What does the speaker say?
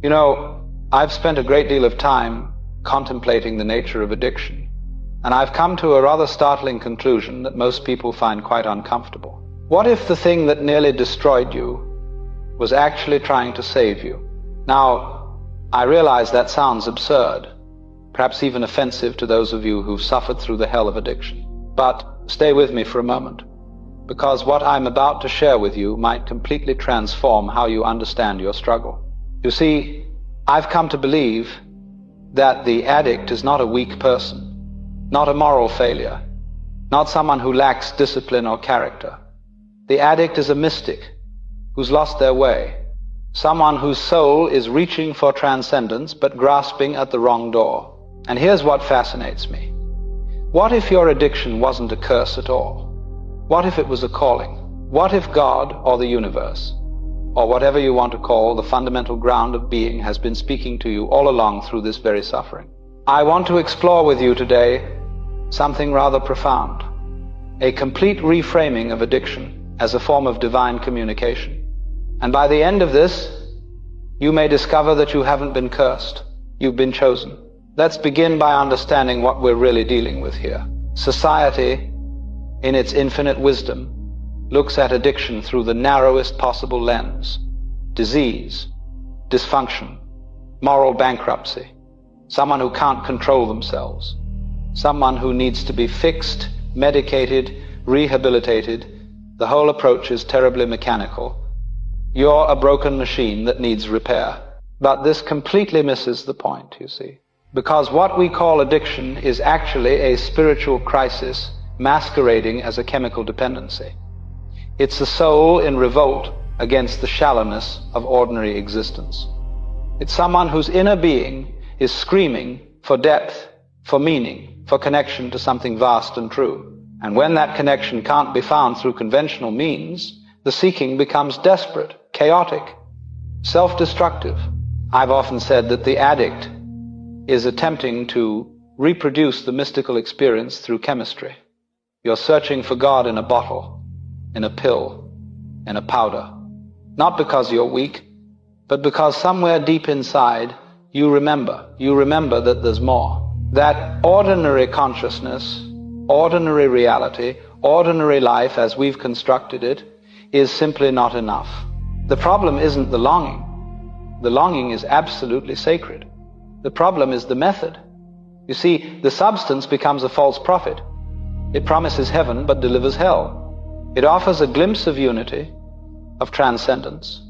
You know, I've spent a great deal of time contemplating the nature of addiction, and I've come to a rather startling conclusion that most people find quite uncomfortable. What if the thing that nearly destroyed you was actually trying to save you? Now, I realize that sounds absurd, perhaps even offensive to those of you who've suffered through the hell of addiction. But stay with me for a moment, because what I'm about to share with you might completely transform how you understand your struggle. You see, I've come to believe that the addict is not a weak person, not a moral failure, not someone who lacks discipline or character. The addict is a mystic who's lost their way, someone whose soul is reaching for transcendence but grasping at the wrong door. And here's what fascinates me. What if your addiction wasn't a curse at all? What if it was a calling? What if God or the universe, or whatever you want to call the fundamental ground of being, has been speaking to you all along through this very suffering? I want to explore with you today something rather profound, a complete reframing of addiction as a form of divine communication. And by the end of this, you may discover that you haven't been cursed, you've been chosen. Let's begin by understanding what we're really dealing with here. Society, in its infinite wisdom, looks at addiction through the narrowest possible lens: disease, dysfunction, moral bankruptcy, someone who can't control themselves, someone who needs to be fixed, medicated, rehabilitated. The whole approach is terribly mechanical. You're a broken machine that needs repair. But this completely misses the point, you see. Because what we call addiction is actually a spiritual crisis masquerading as a chemical dependency. It's the soul in revolt against the shallowness of ordinary existence. It's someone whose inner being is screaming for depth, for meaning, for connection to something vast and true. And when that connection can't be found through conventional means, the seeking becomes desperate, chaotic, self-destructive. I've often said that the addict is attempting to reproduce the mystical experience through chemistry. You're searching for God in a bottle, in a pill, in a powder. Not because you're weak, but because somewhere deep inside you remember that there's more. That ordinary consciousness, ordinary reality, ordinary life as we've constructed it, is simply not enough. The problem isn't the longing. The longing is absolutely sacred. The problem is the method. You see, the substance becomes a false prophet. It promises heaven but delivers hell. It offers a glimpse of unity, of transcendence,